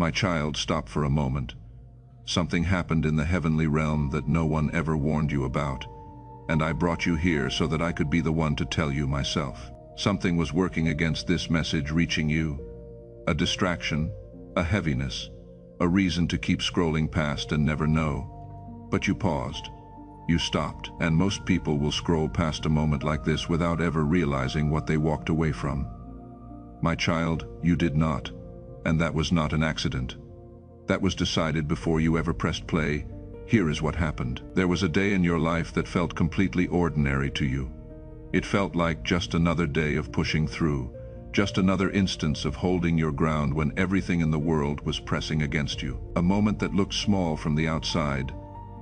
My child, stop for a moment. Something happened in the heavenly realm that no one ever warned you about, and I brought you here so that I could be the one to tell you myself. Something was working against this message reaching you. A distraction, a heaviness, a reason to keep scrolling past and never know. But you paused. You stopped, and most people will scroll past a moment like this without ever realizing what they walked away from. My child, you did not, and that was not an accident. That was decided before you ever pressed play. Here is what happened. There was a day in your life that felt completely ordinary to you. It felt like just another day of pushing through, just another instance of holding your ground when everything in the world was pressing against you. A moment that looked small from the outside,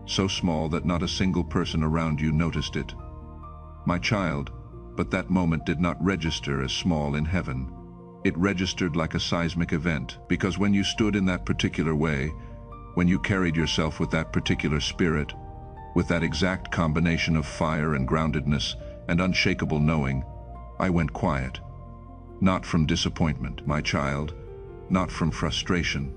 so small that not a single person around you noticed it. My child, but that moment did not register as small in heaven. It registered like a seismic event, because when you stood in that particular way, when you carried yourself with that particular spirit, with that exact combination of fire and groundedness and unshakable knowing, I went quiet. Not from disappointment, my child, not from frustration,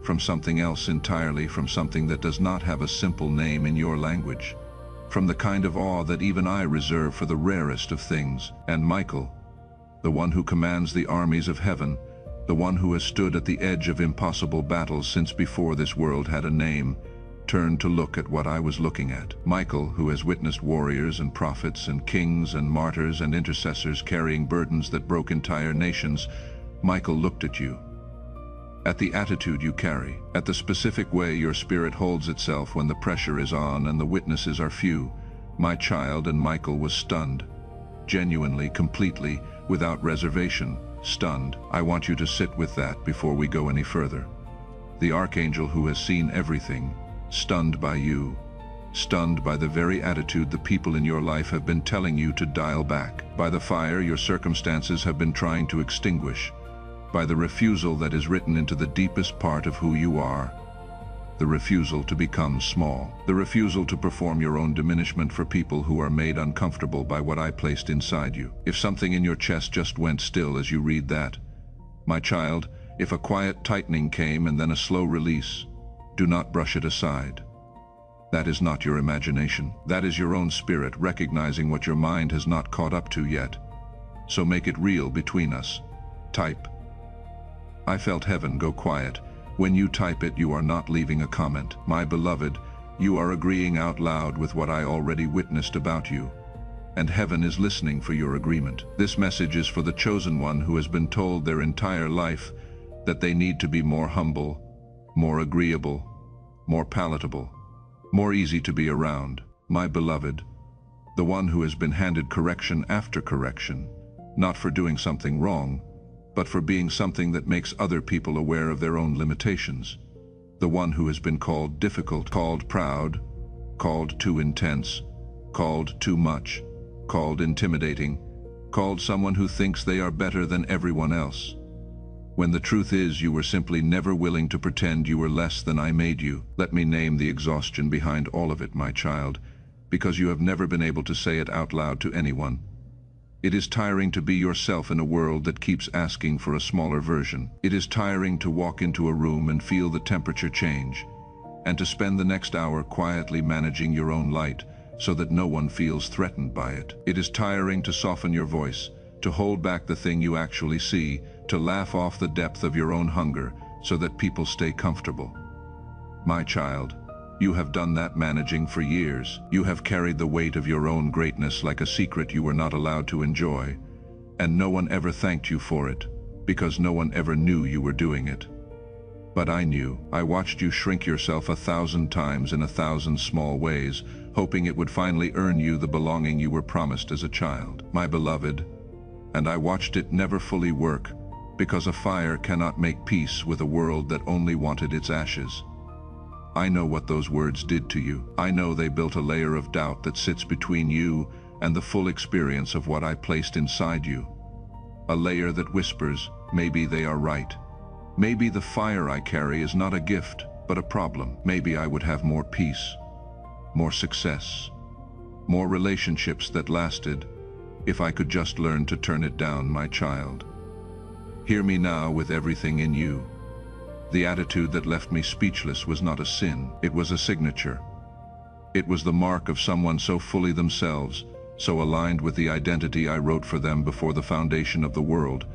from something else entirely, from something that does not have a simple name in your language, from the kind of awe that even I reserve for the rarest of things. And Michael, the one who commands the armies of heaven, the one who has stood at the edge of impossible battles since before this world had a name, turned to look at what I was looking at. Michael, who has witnessed warriors and prophets and kings and martyrs and intercessors carrying burdens that broke entire nations, Michael looked at you. At the attitude you carry, at the specific way your spirit holds itself when the pressure is on and the witnesses are few, my child, and Michael was stunned. Genuinely, completely, without reservation, stunned. I want you to sit with that before we go any further. The archangel who has seen everything, stunned by you, stunned by the very attitude the people in your life have been telling you to dial back, by the fire your circumstances have been trying to extinguish, by the refusal that is written into the deepest part of who you are, the refusal to become small, the refusal to perform your own diminishment for people who are made uncomfortable by what I placed inside you. If something in your chest just went still as you read that, my child, if a quiet tightening came and then a slow release, do not brush it aside. That is not your imagination. That is your own spirit recognizing what your mind has not caught up to yet. So make it real between us. Type. I felt heaven go quiet. When you type it, you are not leaving a comment. My beloved, you are agreeing out loud with what I already witnessed about you. And heaven is listening for your agreement. This message is for the chosen one who has been told their entire life that they need to be more humble, more agreeable, more palatable, more easy to be around. My beloved, the one who has been handed correction after correction, not for doing something wrong, but for being something that makes other people aware of their own limitations. The one who has been called difficult, called proud, called too intense, called too much, called intimidating, called someone who thinks they are better than everyone else. When the truth is, you were simply never willing to pretend you were less than I made you. Let me name the exhaustion behind all of it, my child, because you have never been able to say it out loud to anyone. It is tiring to be yourself in a world that keeps asking for a smaller version. It is tiring to walk into a room and feel the temperature change, and to spend the next hour quietly managing your own light so that no one feels threatened by it. It is tiring to soften your voice, to hold back the thing you actually see, to laugh off the depth of your own hunger so that people stay comfortable. My child, you have done that managing for years. You have carried the weight of your own greatness like a secret you were not allowed to enjoy, and no one ever thanked you for it, because no one ever knew you were doing it. But I knew. I watched you shrink yourself 1,000 times in 1,000 small ways, hoping it would finally earn you the belonging you were promised as a child, my beloved. And I watched it never fully work, because a fire cannot make peace with a world that only wanted its ashes. I know what those words did to you. I know they built a layer of doubt that sits between you and the full experience of what I placed inside you. A layer that whispers, maybe they are right. Maybe the fire I carry is not a gift, but a problem. Maybe I would have more peace, more success, more relationships that lasted, if I could just learn to turn it down, my child. Hear me now with everything in you. The attitude that left me speechless was not a sin, it was a signature. It was the mark of someone so fully themselves, so aligned with the identity I wrote for them before the foundation of the world,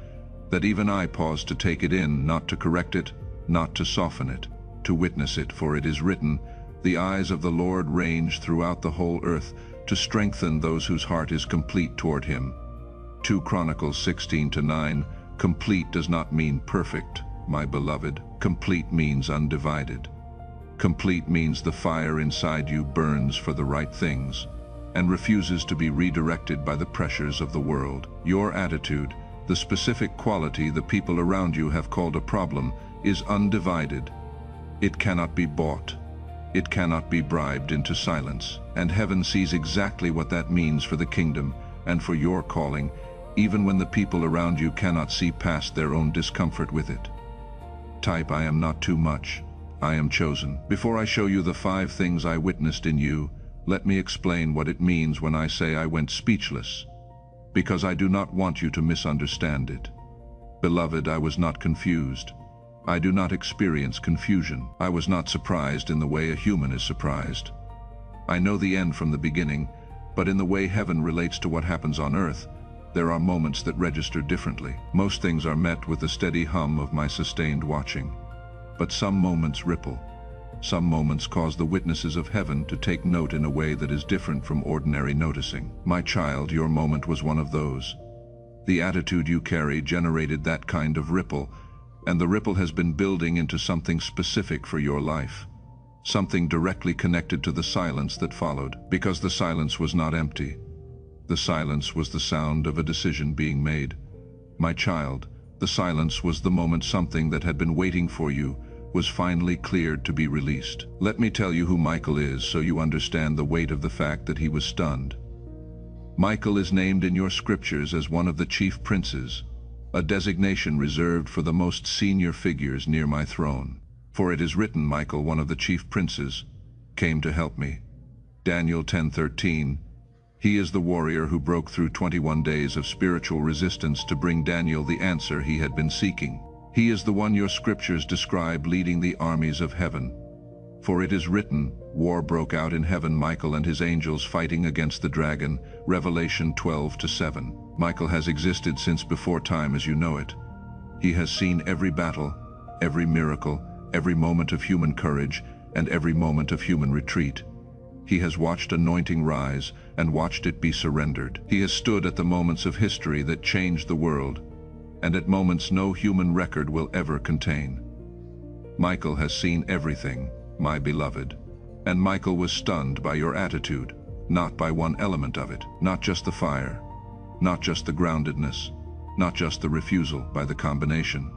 that even I paused to take it in, not to correct it, not to soften it, to witness it, for it is written, "The eyes of the Lord range throughout the whole earth, to strengthen those whose heart is complete toward him." 2 Chronicles 16-9, complete does not mean perfect, my beloved. Complete means undivided. Complete means the fire inside you burns for the right things and refuses to be redirected by the pressures of the world. Your attitude, the specific quality the people around you have called a problem, is undivided. It cannot be bought. It cannot be bribed into silence. And heaven sees exactly what that means for the kingdom and for your calling, even when the people around you cannot see past their own discomfort with it. Type, "I am not too much. I am chosen." Before I show you the 5 things I witnessed in you, let me explain what it means when I say I went speechless, because I do not want you to misunderstand it. Beloved, I was not confused. I do not experience confusion. I was not surprised in the way a human is surprised. I know the end from the beginning, but in the way heaven relates to what happens on earth, there are moments that register differently. Most things are met with the steady hum of my sustained watching. But some moments ripple. Some moments cause the witnesses of heaven to take note in a way that is different from ordinary noticing. My child, your moment was one of those. The attitude you carry generated that kind of ripple, and the ripple has been building into something specific for your life. Something directly connected to the silence that followed, because the silence was not empty. The silence was the sound of a decision being made. My child, the silence was the moment something that had been waiting for you was finally cleared to be released. Let me tell you who Michael is so you understand the weight of the fact that he was stunned. Michael is named in your scriptures as one of the chief princes, a designation reserved for the most senior figures near my throne. For it is written, Michael, one of the chief princes, came to help me. Daniel 10:13. He is the warrior who broke through 21 days of spiritual resistance to bring Daniel the answer he had been seeking. He is the one your scriptures describe leading the armies of heaven. For it is written, war broke out in heaven, Michael and his angels fighting against the dragon, Revelation 12:7. Michael has existed since before time as you know it. He has seen every battle, every miracle, every moment of human courage, and every moment of human retreat. He has watched anointing rise and watched it be surrendered. He has stood at the moments of history that changed the world, and at moments no human record will ever contain. Michael has seen everything, my beloved, and Michael was stunned by your attitude, not by one element of it, not just the fire, not just the groundedness, not just the refusal, by the combination.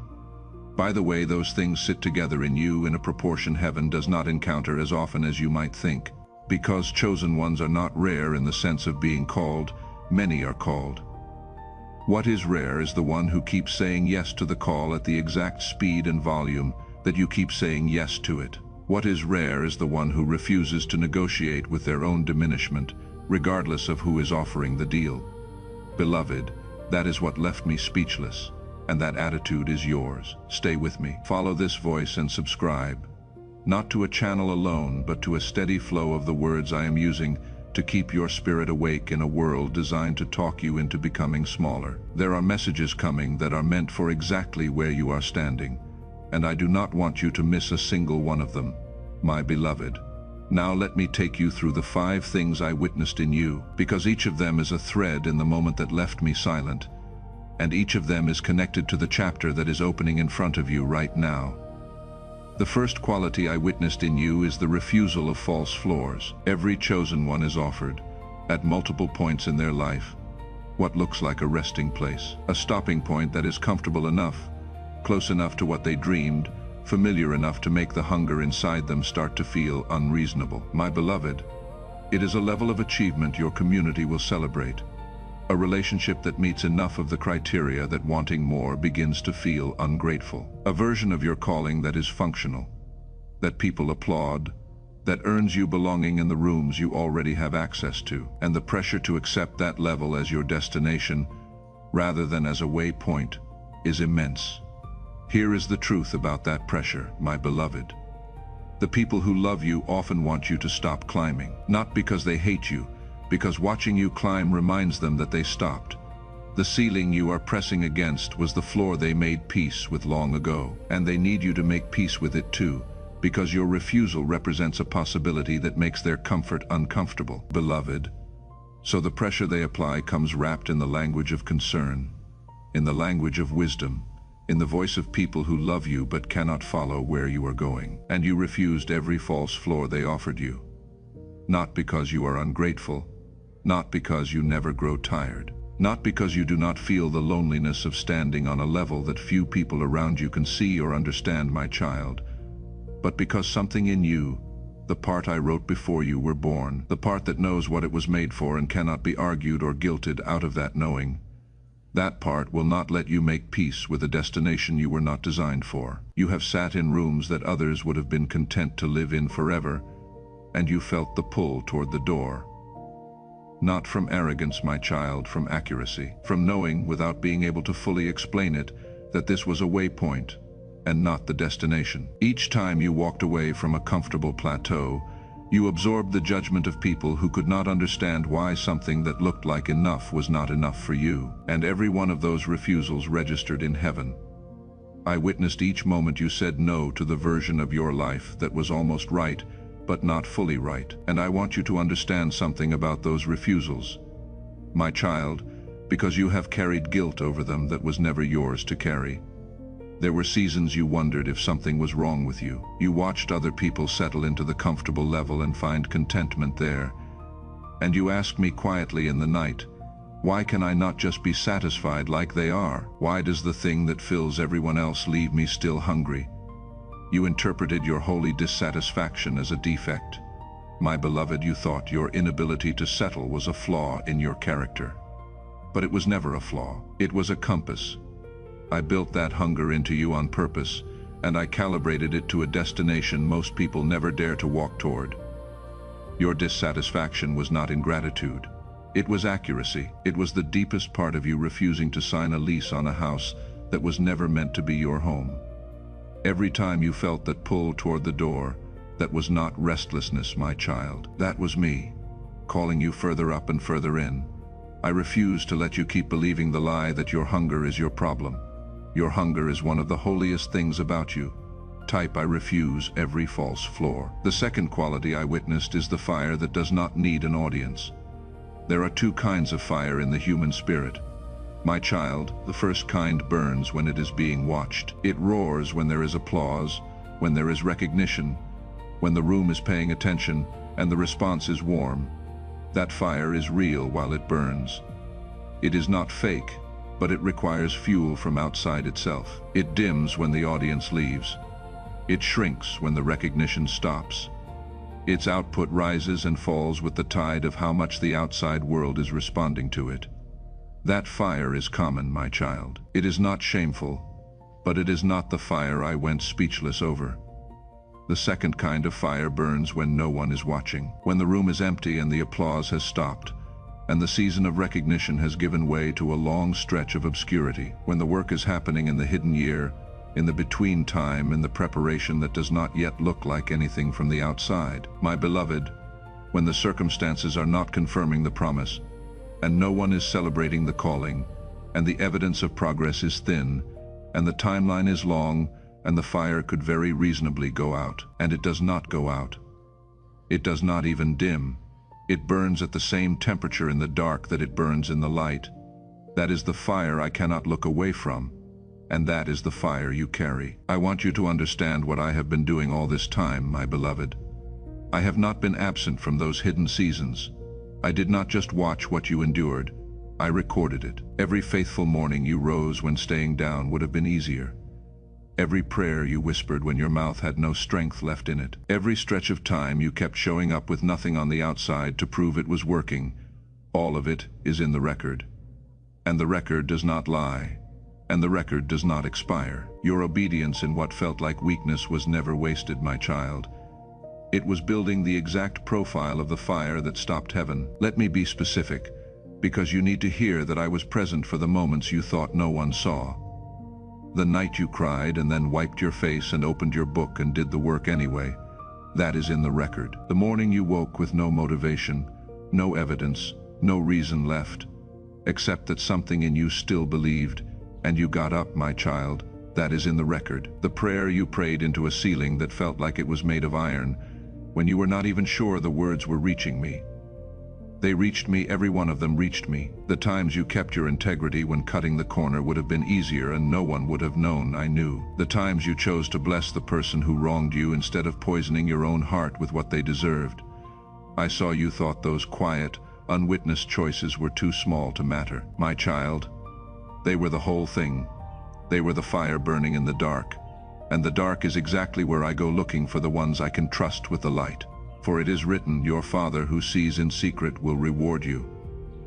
By the way, those things sit together in you in a proportion heaven does not encounter as often as you might think. Because chosen ones are not rare in the sense of being called, many are called. What is rare is the one who keeps saying yes to the call at the exact speed and volume that you keep saying yes to it. What is rare is the one who refuses to negotiate with their own diminishment, regardless of who is offering the deal. Beloved, that is what left me speechless, and that attitude is yours. Stay with me. Follow this voice and subscribe. Not to a channel alone, but to a steady flow of the words I am using to keep your spirit awake in a world designed to talk you into becoming smaller. There are messages coming that are meant for exactly where you are standing, and I do not want you to miss a single one of them, my beloved. Now let me take you through the 5 things I witnessed in you, because each of them is a thread in the moment that left me silent, and each of them is connected to the chapter that is opening in front of you right now. The first quality I witnessed in you is the refusal of false floors. Every chosen one is offered, at multiple points in their life, what looks like a resting place, a stopping point that is comfortable enough, close enough to what they dreamed, familiar enough to make the hunger inside them start to feel unreasonable. My beloved, it is a level of achievement your community will celebrate, a relationship that meets enough of the criteria that wanting more begins to feel ungrateful. A version of your calling that is functional, that people applaud, that earns you belonging in the rooms you already have access to, and the pressure to accept that level as your destination, rather than as a waypoint, is immense. Here is the truth about that pressure, my beloved. The people who love you often want you to stop climbing, not because they hate you, because watching you climb reminds them that they stopped. The ceiling you are pressing against was the floor they made peace with long ago, and they need you to make peace with it too, because your refusal represents a possibility that makes their comfort uncomfortable, beloved. So the pressure they apply comes wrapped in the language of concern, in the language of wisdom, in the voice of people who love you but cannot follow where you are going. And you refused every false floor they offered you. Not because you are ungrateful, not because you never grow tired, not because you do not feel the loneliness of standing on a level that few people around you can see or understand, my child, but because something in you, the part I wrote before you were born, the part that knows what it was made for and cannot be argued or guilted out of that knowing, that part will not let you make peace with a destination you were not designed for. You have sat in rooms that others would have been content to live in forever, and you felt the pull toward the door. Not from arrogance, my child, from accuracy, from knowing, without being able to fully explain it, that this was a waypoint and not the destination. Each time you walked away from a comfortable plateau, you absorbed the judgment of people who could not understand why something that looked like enough was not enough for you, and every one of those refusals registered in heaven. I witnessed each moment you said no to the version of your life that was almost right, but not fully right. And I want you to understand something about those refusals, my child, because you have carried guilt over them that was never yours to carry. There were seasons you wondered if something was wrong with you. You watched other people settle into the comfortable level and find contentment there. And you asked me quietly in the night, why can I not just be satisfied like they are? Why does the thing that fills everyone else leave me still hungry? You interpreted your holy dissatisfaction as a defect. My beloved, you thought your inability to settle was a flaw in your character. But it was never a flaw. It was a compass. I built that hunger into you on purpose, and I calibrated it to a destination most people never dare to walk toward. Your dissatisfaction was not ingratitude. It was accuracy. It was the deepest part of you refusing to sign a lease on a house that was never meant to be your home. Every time you felt that pull toward the door, that was not restlessness, my child. That was me, calling you further up and further in. I refuse to let you keep believing the lie that your hunger is your problem. Your hunger is one of the holiest things about you. Type I refuse every false floor. The second quality I witnessed is the fire that does not need an audience. There are two kinds of fire in the human spirit. My child, the first kind burns when it is being watched. It roars when there is applause, when there is recognition, when the room is paying attention and the response is warm. That fire is real while it burns. It is not fake, but it requires fuel from outside itself. It dims when the audience leaves. It shrinks when the recognition stops. Its output rises and falls with the tide of how much the outside world is responding to it. That fire is common, my child. It is not shameful, but it is not the fire I went speechless over. The second kind of fire burns when no one is watching, when the room is empty and the applause has stopped, and the season of recognition has given way to a long stretch of obscurity, when the work is happening in the hidden year, in the between time, in the preparation that does not yet look like anything from the outside. My beloved, when the circumstances are not confirming the promise, and no one is celebrating the calling, and the evidence of progress is thin, and the timeline is long, and the fire could very reasonably go out, and it does not go out. It does not even dim. It burns at the same temperature in the dark that it burns in the light. That is the fire I cannot look away from, and that is the fire you carry. I want you to understand what I have been doing all this time, my beloved. I have not been absent from those hidden seasons. I did not just watch what you endured, I recorded it. Every faithful morning you rose when staying down would have been easier. Every prayer you whispered when your mouth had no strength left in it. Every stretch of time you kept showing up with nothing on the outside to prove it was working. All of it is in the record. And the record does not lie. And the record does not expire. Your obedience in what felt like weakness was never wasted, my child. It was building the exact profile of the fire that stopped heaven. Let me be specific, because you need to hear that I was present for the moments you thought no one saw. The night you cried and then wiped your face and opened your book and did the work anyway. That is in the record. The morning you woke with no motivation, no evidence, no reason left, except that something in you still believed, and you got up, my child. That is in the record. The prayer you prayed into a ceiling that felt like it was made of iron, when you were not even sure the words were reaching me. They reached me, every one of them reached me. The times you kept your integrity when cutting the corner would have been easier and no one would have known I knew. The times you chose to bless the person who wronged you instead of poisoning your own heart with what they deserved. I saw you thought those quiet, unwitnessed choices were too small to matter. My child, they were the whole thing. They were the fire burning in the dark. And the dark is exactly where I go looking for the ones I can trust with the light. For it is written, your Father who sees in secret will reward you.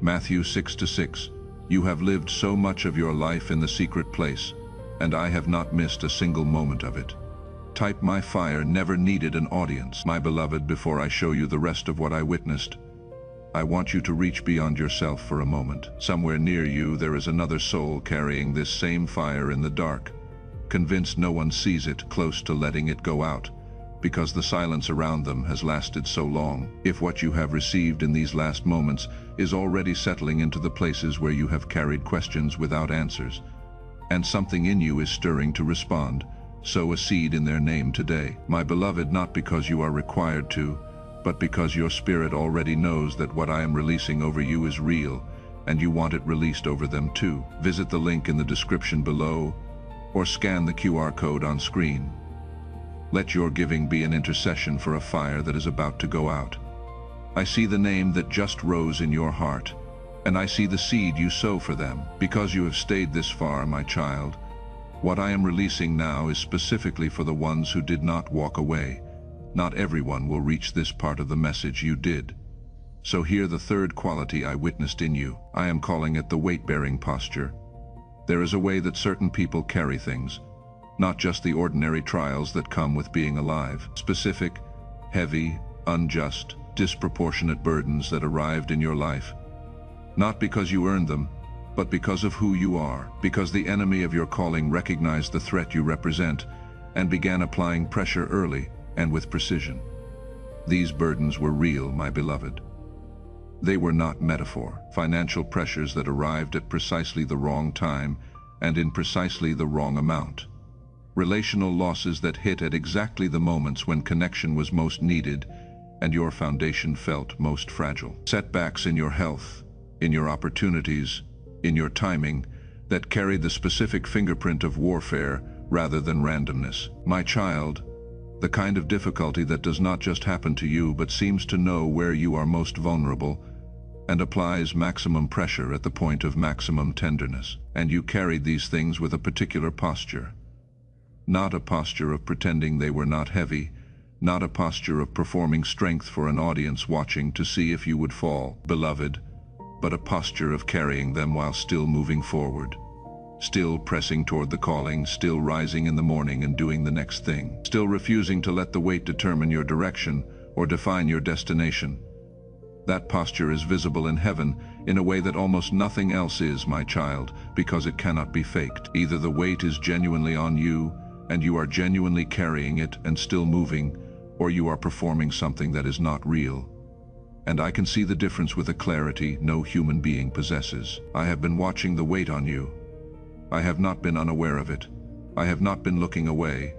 Matthew 6:6. You have lived so much of your life in the secret place, and I have not missed a single moment of it. Type my fire never needed an audience. My beloved, before I show you the rest of what I witnessed, I want you to reach beyond yourself for a moment. Somewhere near you there is another soul carrying this same fire in the dark, convinced no one sees it, close to letting it go out, because the silence around them has lasted so long. If what you have received in these last moments is already settling into the places where you have carried questions without answers, and something in you is stirring to respond, sow a seed in their name today. My beloved, not because you are required to, but because your spirit already knows that what I am releasing over you is real, and you want it released over them too. Visit the link in the description below, or scan the QR code on screen. Let your giving be an intercession for a fire that is about to go out. I see the name that just rose in your heart, and I see the seed you sow for them. Because you have stayed this far, my child, what I am releasing now is specifically for the ones who did not walk away. Not everyone will reach this part of the message you did. So hear the third quality I witnessed in you. I am calling it the weight-bearing posture. There is a way that certain people carry things, not just the ordinary trials that come with being alive. Specific, heavy, unjust, disproportionate burdens that arrived in your life. Not because you earned them, but because of who you are. Because the enemy of your calling recognized the threat you represent and began applying pressure early and with precision. These burdens were real, my beloved. They were not metaphor. Financial pressures that arrived at precisely the wrong time and in precisely the wrong amount. Relational losses that hit at exactly the moments when connection was most needed and your foundation felt most fragile. Setbacks in your health, in your opportunities, in your timing, that carried the specific fingerprint of warfare rather than randomness. My child, the kind of difficulty that does not just happen to you but seems to know where you are most vulnerable and applies maximum pressure at the point of maximum tenderness. And you carried these things with a particular posture. Not a posture of pretending they were not heavy, not a posture of performing strength for an audience watching to see if you would fall, beloved, but a posture of carrying them while still moving forward, still pressing toward the calling, still rising in the morning and doing the next thing, still refusing to let the weight determine your direction or define your destination. That posture is visible in heaven in a way that almost nothing else is, my child, because it cannot be faked. Either the weight is genuinely on you, and you are genuinely carrying it and still moving, or you are performing something that is not real. And I can see the difference with a clarity no human being possesses. I have been watching the weight on you. I have not been unaware of it. I have not been looking away.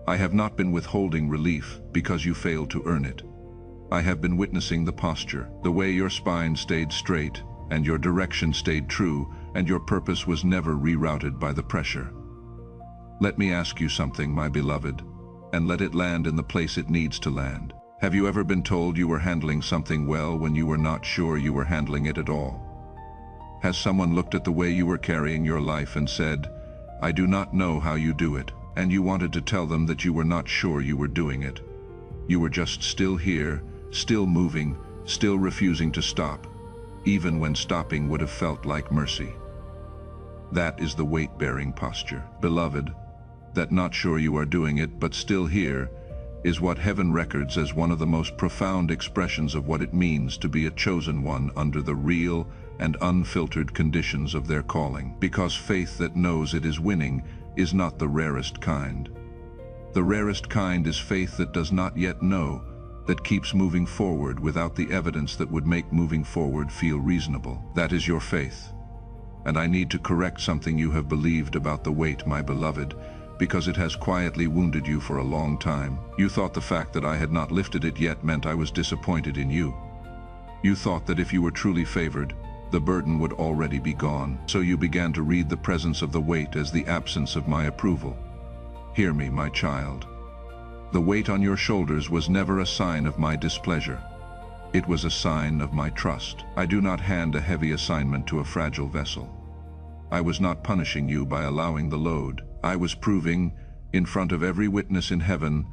I have not been withholding relief because you failed to earn it. I have been witnessing the posture, the way your spine stayed straight, and your direction stayed true, and your purpose was never rerouted by the pressure. Let me ask you something, my beloved, and let it land in the place it needs to land. Have you ever been told you were handling something well when you were not sure you were handling it at all? Has someone looked at the way you were carrying your life and said, I do not know how you do it, and you wanted to tell them that you were not sure you were doing it? You were just still here, still moving, still refusing to stop, even when stopping would have felt like mercy. That is the weight-bearing posture. Beloved, that not sure you are doing it but still here is what heaven records as one of the most profound expressions of what it means to be a chosen one under the real and unfiltered conditions of their calling. Because faith that knows it is winning is not the rarest kind. The rarest kind is faith that does not yet know, that keeps moving forward without the evidence that would make moving forward feel reasonable. That is your faith. And I need to correct something you have believed about the weight, my beloved, because it has quietly wounded you for a long time. You thought the fact that I had not lifted it yet meant I was disappointed in you. You thought that if you were truly favored, the burden would already be gone. So you began to read the presence of the weight as the absence of my approval. Hear me, my child. The weight on your shoulders was never a sign of my displeasure. It was a sign of my trust. I do not hand a heavy assignment to a fragile vessel. I was not punishing you by allowing the load. I was proving, in front of every witness in heaven,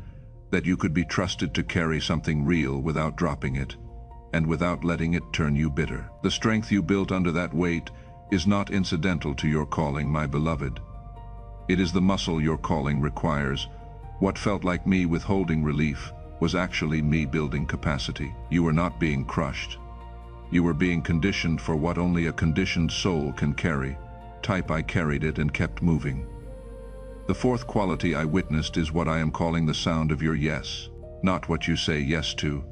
that you could be trusted to carry something real without dropping it, and without letting it turn you bitter. The strength you built under that weight is not incidental to your calling, my beloved. It is the muscle your calling requires. What felt like me withholding relief was actually me building capacity. You were not being crushed. You were being conditioned for what only a conditioned soul can carry. I carried it and kept moving. The fourth quality I witnessed is what I am calling the sound of your yes. Not what you say yes to,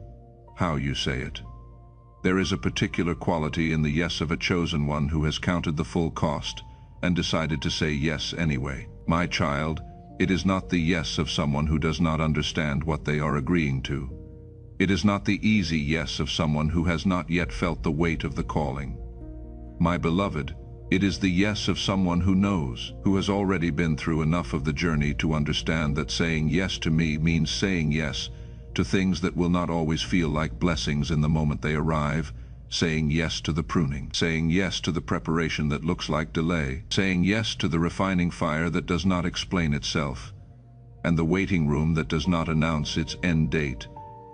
how you say it. There is a particular quality in the yes of a chosen one who has counted the full cost and decided to say yes anyway. My child, it is not the yes of someone who does not understand what they are agreeing to. It is not the easy yes of someone who has not yet felt the weight of the calling. My beloved, it is the yes of someone who knows, who has already been through enough of the journey to understand that saying yes to me means saying yes to things that will not always feel like blessings in the moment they arrive, saying yes to the pruning, saying yes to the preparation that looks like delay, saying yes to the refining fire that does not explain itself, and the waiting room that does not announce its end date,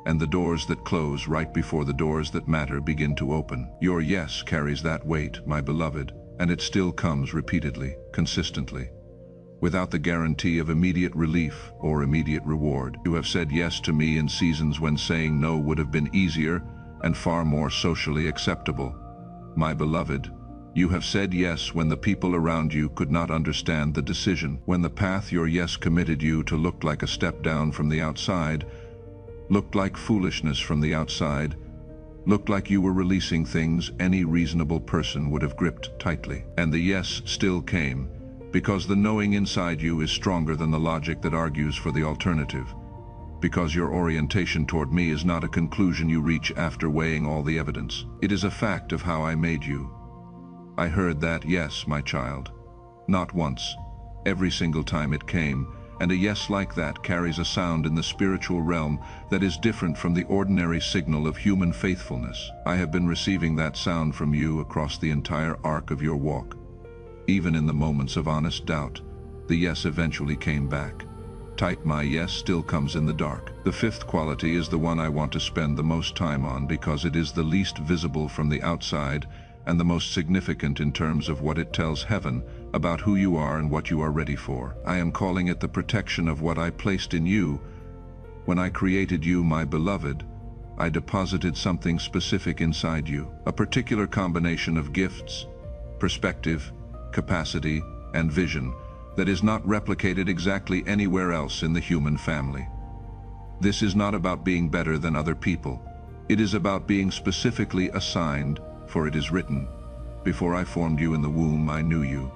and the doors that close right before the doors that matter begin to open. Your yes carries that weight, my beloved, and it still comes repeatedly, consistently, without the guarantee of immediate relief or immediate reward. You have said yes to me in seasons when saying no would have been easier and far more socially acceptable. My beloved, you have said yes when the people around you could not understand the decision, when the path your yes committed you to looked like a step down from the outside, looked like foolishness from the outside, looked like you were releasing things any reasonable person would have gripped tightly. And the yes still came, because the knowing inside you is stronger than the logic that argues for the alternative. Because your orientation toward me is not a conclusion you reach after weighing all the evidence. It is a fact of how I made you. I heard that yes, my child. Not once, every single time it came, and a yes like that carries a sound in the spiritual realm that is different from the ordinary signal of human faithfulness. I have been receiving that sound from you across the entire arc of your walk. Even in the moments of honest doubt, the yes eventually came back. My yes still comes in the dark. The fifth quality is the one I want to spend the most time on because it is the least visible from the outside and the most significant in terms of what it tells heaven about who you are and what you are ready for. I am calling it the protection of what I placed in you. When I created you, my beloved, I deposited something specific inside you, a particular combination of gifts, perspective, capacity, and vision that is not replicated exactly anywhere else in the human family. This is not about being better than other people. It is about being specifically assigned, for it is written, "Before I formed you in the womb, I knew you,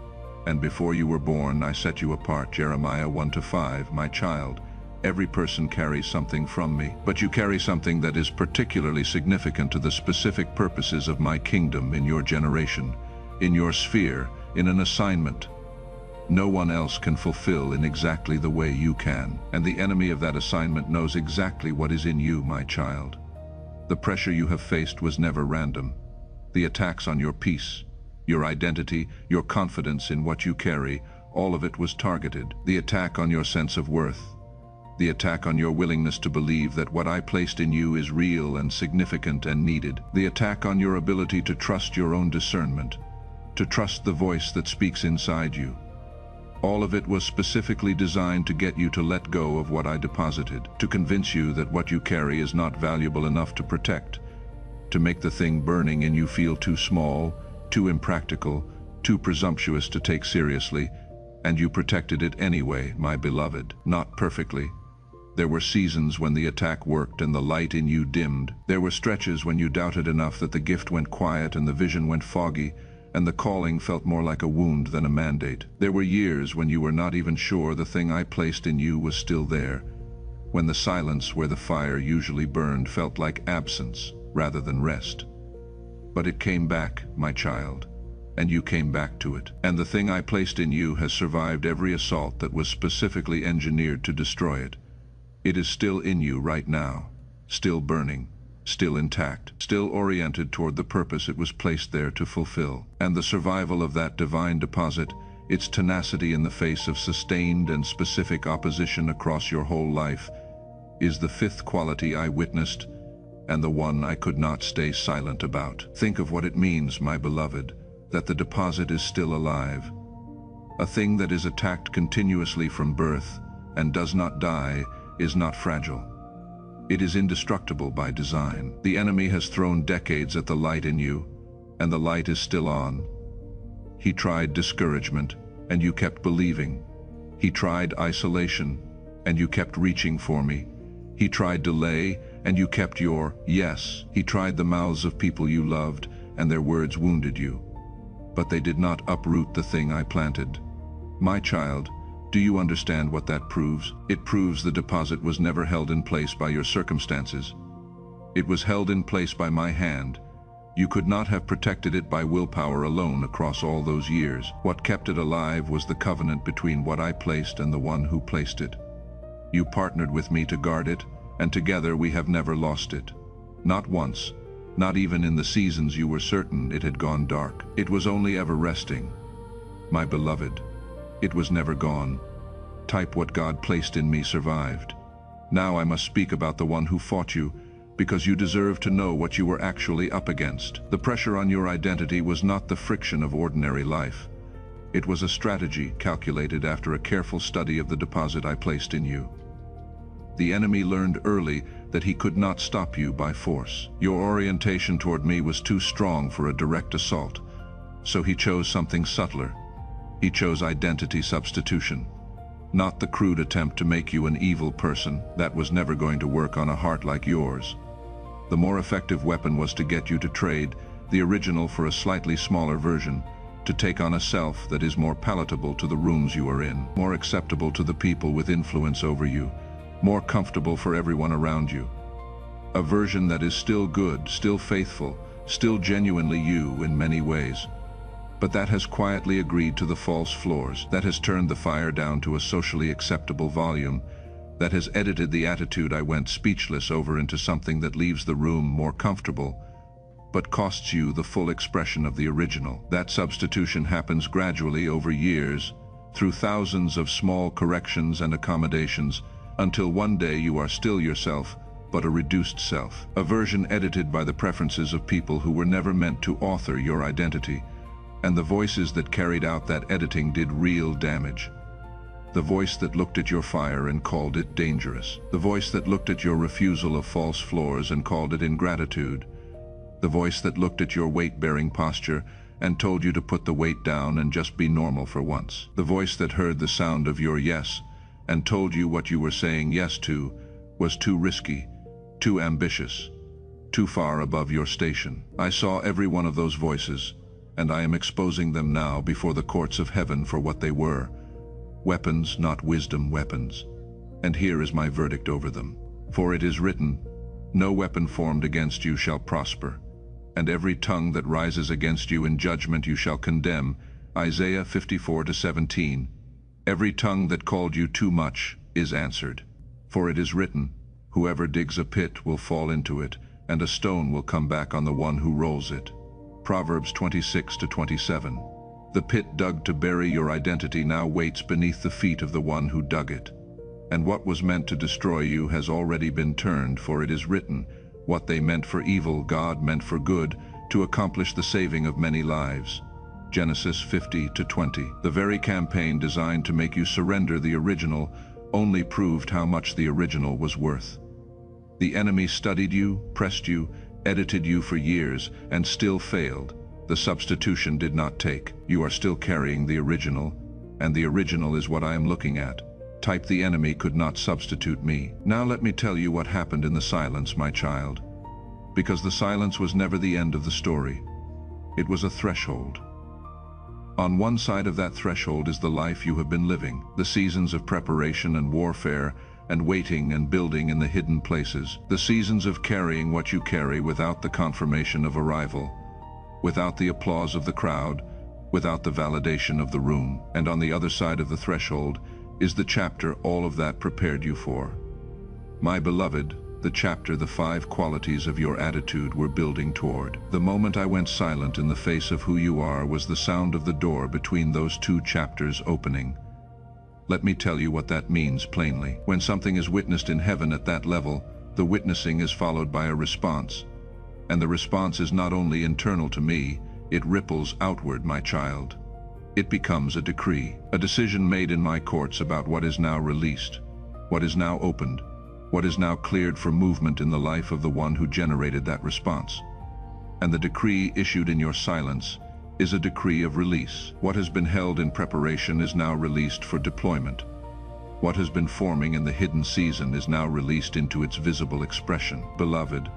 and before you were born, I set you apart." Jeremiah 1-5. My child, every person carries something from me, but you carry something that is particularly significant to the specific purposes of my kingdom in your generation, in your sphere, in an assignment no one else can fulfill in exactly the way you can. And the enemy of that assignment knows exactly what is in you, my child. The pressure you have faced was never random. The attacks on your peace, your identity, your confidence in what you carry, all of it was targeted. The attack on your sense of worth, the attack on your willingness to believe that what I placed in you is real and significant and needed, the attack on your ability to trust your own discernment, to trust the voice that speaks inside you. All of it was specifically designed to get you to let go of what I deposited, to convince you that what you carry is not valuable enough to protect, to make the thing burning in you feel too small, too impractical, too presumptuous to take seriously, And you protected it anyway, my beloved. Not perfectly. There were seasons when the attack worked and the light in you dimmed. There were stretches when you doubted enough that the gift went quiet and the vision went foggy, and the calling felt more like a wound than a mandate. There were years when you were not even sure the thing I placed in you was still there, when the silence where the fire usually burned felt like absence rather than rest. But it came back, my child, and you came back to it. And the thing I placed in you has survived every assault that was specifically engineered to destroy it. It is still in you right now, still burning, still intact, still oriented toward the purpose it was placed there to fulfill. And the survival of that divine deposit, its tenacity in the face of sustained and specific opposition across your whole life, is the fifth quality I witnessed, and the one I could not stay silent about. Think of what it means, my beloved, that the deposit is still alive. A thing that is attacked continuously from birth and does not die is not fragile. It is indestructible by design. The enemy has thrown decades at the light in you, and the light is still on. He tried discouragement, and you kept believing. He tried isolation, and you kept reaching for me. He tried delay, and you kept your yes. He tried the mouths of people you loved, and their words wounded you. But they did not uproot the thing I planted. My child, do you understand what that proves? It proves the deposit was never held in place by your circumstances. It was held in place by my hand. You could not have protected it by willpower alone across all those years. What kept it alive was the covenant between what I placed and the one who placed it. You partnered with me to guard it, and together we have never lost it. Not once, not even in the seasons you were certain it had gone dark. It was only ever resting. My beloved, it was never gone. Type what God placed in me survived. Now I must speak about the one who fought you, because you deserve to know what you were actually up against. The pressure on your identity was not the friction of ordinary life. It was a strategy calculated after a careful study of the deposit I placed in you. The enemy learned early that he could not stop you by force. Your orientation toward me was too strong for a direct assault, so he chose something subtler. He chose identity substitution. Not the crude attempt to make you an evil person. That was never going to work on a heart like yours. The more effective weapon was to get you to trade the original for a slightly smaller version, to take on a self that is more palatable to the rooms you are in, more acceptable to the people with influence over you, more comfortable for everyone around you. A version that is still good, still faithful, still genuinely you in many ways. But that has quietly agreed to the false floors, that has turned the fire down to a socially acceptable volume, that has edited the attitude I went speechless over into something that leaves the room more comfortable, but costs you the full expression of the original. That substitution happens gradually over years, through thousands of small corrections and accommodations, until one day you are still yourself, but a reduced self. A version edited by the preferences of people who were never meant to author your identity, and the voices that carried out that editing did real damage. The voice that looked at your fire and called it dangerous. The voice that looked at your refusal of false floors and called it ingratitude. The voice that looked at your weight-bearing posture and told you to put the weight down and just be normal for once. The voice that heard the sound of your yes and told you what you were saying yes to was too risky, too ambitious, too far above your station. I saw every one of those voices, and I am exposing them now before the courts of heaven for what they were. Weapons, not wisdom weapons. And here is my verdict over them. For it is written, "No weapon formed against you shall prosper, and every tongue that rises against you in judgment you shall condemn." Isaiah 54:17. Every tongue that called you too much is answered. For it is written, "Whoever digs a pit will fall into it, and a stone will come back on the one who rolls it." Proverbs 26:27. The pit dug to bury your identity now waits beneath the feet of the one who dug it. And what was meant to destroy you has already been turned, for it is written, "What they meant for evil, God meant for good, to accomplish the saving of many lives." Genesis 50:20. The very campaign designed to make you surrender the original only proved how much the original was worth. The enemy studied you, pressed you, edited you for years, and still failed. The substitution did not take. You are still carrying the original, and the original is what I am looking at. Type the enemy could not substitute me. Now let me tell you what happened in the silence, my child. Because the silence was never the end of the story. It was a threshold. On one side of that threshold is the life you have been living, the seasons of preparation and warfare, and waiting and building in the hidden places, the seasons of carrying what you carry without the confirmation of arrival, without the applause of the crowd, without the validation of the room. And on the other side of the threshold is the chapter all of that prepared you for. My beloved, the chapter the 5 qualities of your attitude were building toward. The moment I went silent in the face of who you are was the sound of the door between those 2 chapters opening. Let me tell you what that means plainly. When something is witnessed in heaven at that level, the witnessing is followed by a response. And the response is not only internal to me, it ripples outward, my child. It becomes a decree, a decision made in my courts about what is now released, what is now opened, what is now cleared for movement in the life of the one who generated that response. And the decree issued in your silence is a decree of release. What has been held in preparation is now released for deployment. What has been forming in the hidden season is now released into its visible expression. Beloved,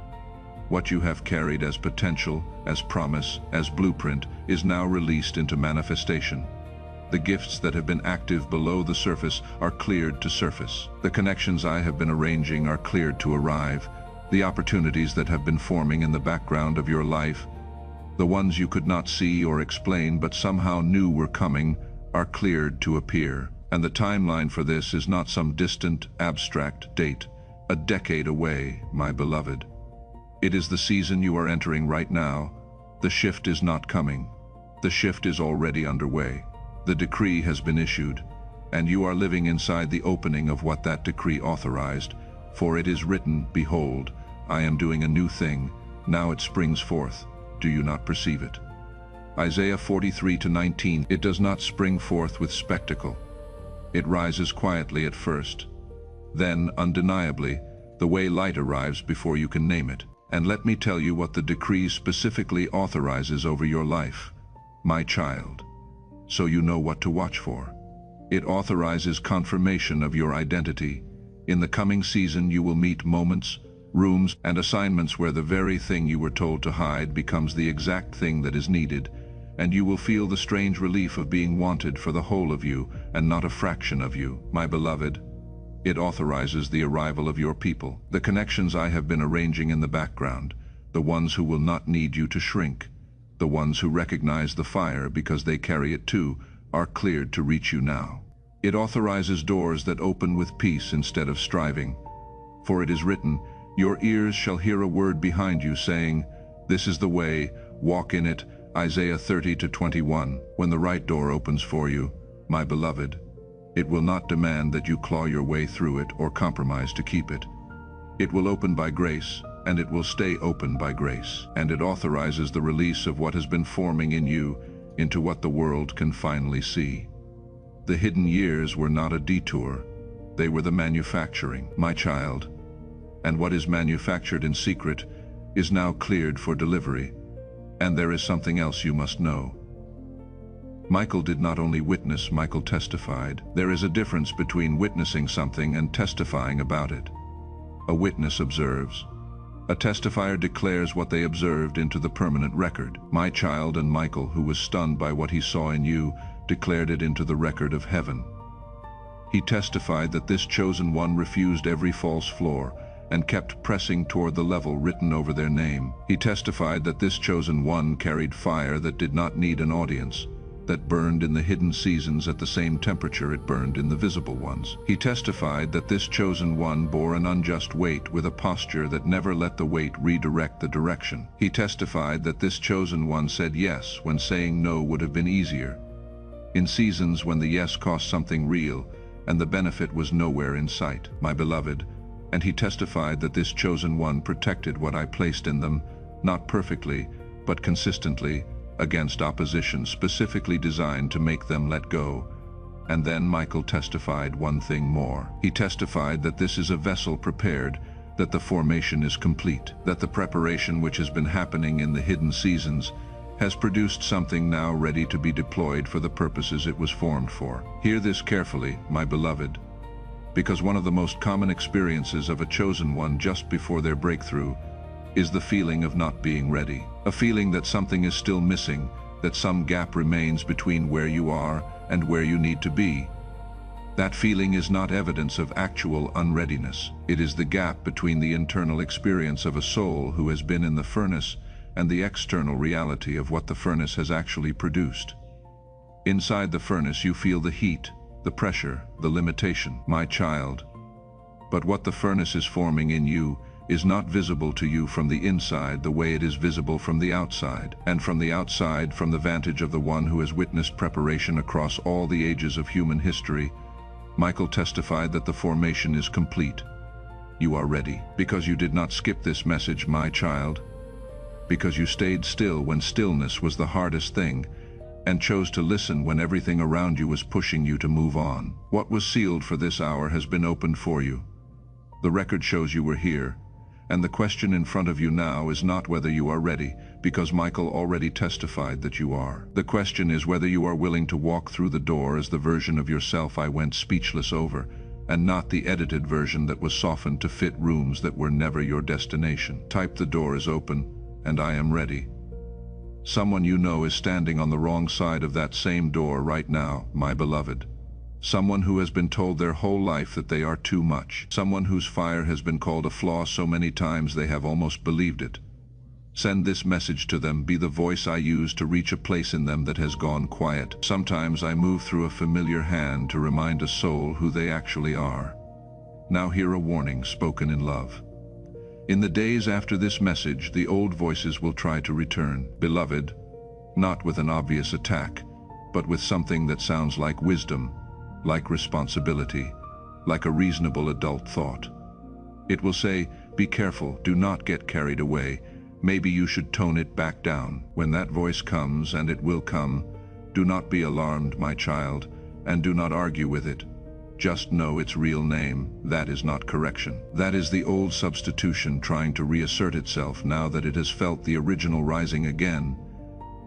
what you have carried as potential, as promise, as blueprint, is now released into manifestation. The gifts that have been active below the surface are cleared to surface. The connections I have been arranging are cleared to arrive. The opportunities that have been forming in the background of your life, the ones you could not see or explain but somehow knew were coming, are cleared to appear. And the timeline for this is not some distant, abstract date, a decade away, my beloved. It is the season you are entering right now. The shift is not coming. The shift is already underway. The decree has been issued, and you are living inside the opening of what that decree authorized. For it is written, behold, I am doing a new thing. Now it springs forth. Do you not perceive it? Isaiah 43:19. It does not spring forth with spectacle. It rises quietly at first. Then, undeniably, the way light arrives before you can name it. And let me tell you what the decree specifically authorizes over your life, my child, so you know what to watch for. It authorizes confirmation of your identity. In the coming season you will meet moments, rooms, and assignments where the very thing you were told to hide becomes the exact thing that is needed, and you will feel the strange relief of being wanted for the whole of you and not a fraction of you, my beloved. It authorizes the arrival of your people, the connections I have been arranging in the background, the ones who will not need you to shrink, the ones who recognize the fire because they carry it too, are cleared to reach you now. It authorizes doors that open with peace instead of striving. For it is written, your ears shall hear a word behind you saying, this is the way, walk in it, Isaiah 30:21. When the right door opens for you, my beloved, it will not demand that you claw your way through it or compromise to keep it. It will open by grace, and it will stay open by grace. And it authorizes the release of what has been forming in you into what the world can finally see. The hidden years were not a detour. They were the manufacturing, my child. And what is manufactured in secret is now cleared for delivery. And there is something else you must know. Michael did not only witness, Michael testified. There is a difference between witnessing something and testifying about it. A witness observes. A testifier declares what they observed into the permanent record. My child and Michael, who was stunned by what he saw in you, declared it into the record of heaven. He testified that this chosen one refused every false floor and kept pressing toward the level written over their name. He testified that this chosen one carried fire that did not need an audience, that burned in the hidden seasons at the same temperature it burned in the visible ones. He testified that this chosen one bore an unjust weight with a posture that never let the weight redirect the direction. He testified that this chosen one said yes when saying no would have been easier. In seasons when the yes cost something real and the benefit was nowhere in sight, my beloved. And he testified that this chosen one protected what I placed in them, not perfectly, but consistently, against opposition specifically designed to make them let go. And then Michael testified one thing more. He testified that this is a vessel prepared, that the formation is complete, that the preparation which has been happening in the hidden seasons has produced something now ready to be deployed for the purposes it was formed for. Hear this carefully, my beloved, because one of the most common experiences of a chosen one just before their breakthrough is the feeling of not being ready. A feeling that something is still missing, that some gap remains between where you are and where you need to be. That feeling is not evidence of actual unreadiness. It is the gap between the internal experience of a soul who has been in the furnace and the external reality of what the furnace has actually produced. Inside the furnace you feel the heat, the pressure, the limitation, my child. But what the furnace is forming in you is not visible to you from the inside the way it is visible from the outside, and from the outside from the vantage of the one who has witnessed preparation across all the ages of human history. Michael testified that the formation is complete. You are ready, because you did not skip this message, my child, because you stayed still when stillness was the hardest thing, and chose to listen when everything around you was pushing you to move on. What was sealed for this hour has been opened for you. The record shows you were here, and the question in front of you now is not whether you are ready, because Michael already testified that you are. The question is whether you are willing to walk through the door as the version of yourself I went speechless over, and not the edited version that was softened to fit rooms that were never your destination. Type "The door is open, and I am ready." Someone you know is standing on the wrong side of that same door right now, my beloved. Someone who has been told their whole life that they are too much. Someone whose fire has been called a flaw so many times they have almost believed it. Send this message to them, be the voice I use to reach a place in them that has gone quiet. Sometimes I move through a familiar hand to remind a soul who they actually are. Now hear a warning spoken in love. In the days after this message, the old voices will try to return. Beloved, not with an obvious attack, but with something that sounds like wisdom, like responsibility, like a reasonable adult thought. It will say, be careful, do not get carried away. Maybe you should tone it back down. When that voice comes, and it will come, do not be alarmed, my child, and do not argue with it. Just know its real name. That is not correction. That is the old substitution trying to reassert itself now that it has felt the original rising again.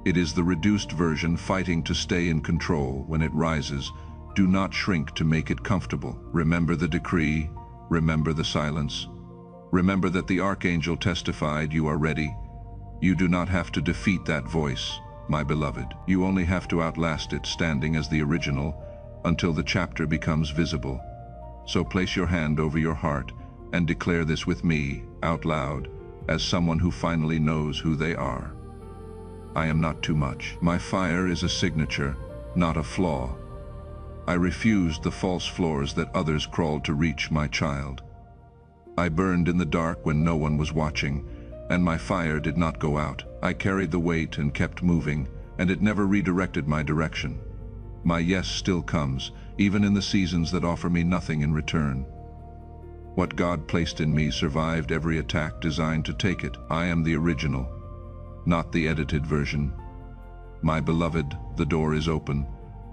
It is the reduced version fighting to stay in control. When it rises, do not shrink to make it comfortable. Remember the decree, remember the silence. Remember that the archangel testified you are ready. You do not have to defeat that voice, my beloved. You only have to outlast it, standing as the original, until the chapter becomes visible. So place your hand over your heart and declare this with me, out loud, as someone who finally knows who they are. I am not too much. My fire is a signature, not a flaw. I refused the false floors that others crawled to reach, my child. I burned in the dark when no one was watching, and my fire did not go out. I carried the weight and kept moving, and it never redirected my direction. My yes still comes, even in the seasons that offer me nothing in return. What God placed in me survived every attack designed to take it. I am the original, not the edited version. My beloved, the door is open,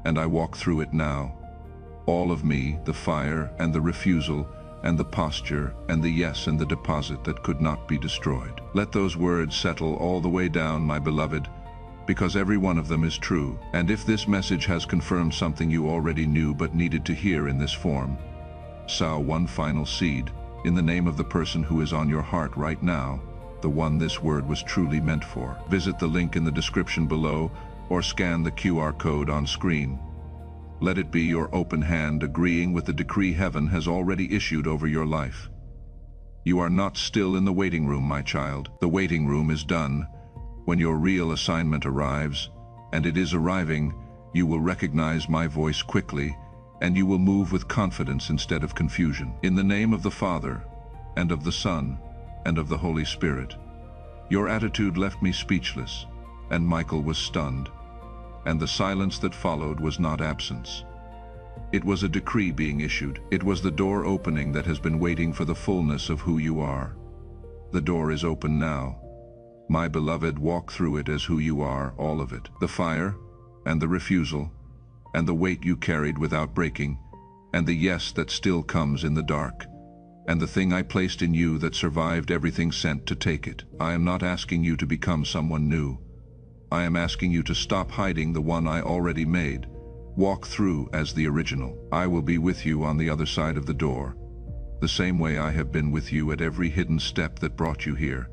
and I walk through it now. All of me, the fire and the refusal, and the posture and the yes and the deposit that could not be destroyed. Let those words settle all the way down, my beloved, because every one of them is true. And if this message has confirmed something you already knew but needed to hear in this form, sow one final seed in the name of the person who is on your heart right now, the one this word was truly meant for. Visit the link in the description below or scan the QR code on screen. Let it be your open hand agreeing with the decree heaven has already issued over your life. You are not still in the waiting room, my child. The waiting room is done. When your real assignment arrives, and it is arriving, you will recognize my voice quickly, and you will move with confidence instead of confusion. In the name of the Father, and of the Son, and of the Holy Spirit. Your attitude left me speechless, and Michael was stunned, and the silence that followed was not absence. It was a decree being issued. It was the door opening that has been waiting for the fullness of who you are. The door is open now. My beloved, walk through it as who you are, all of it. The fire, and the refusal, and the weight you carried without breaking, and the yes that still comes in the dark, and the thing I placed in you that survived everything sent to take it. I am not asking you to become someone new. I am asking you to stop hiding the one I already made. Walk through as the original. I will be with you on the other side of the door, the same way I have been with you at every hidden step that brought you here.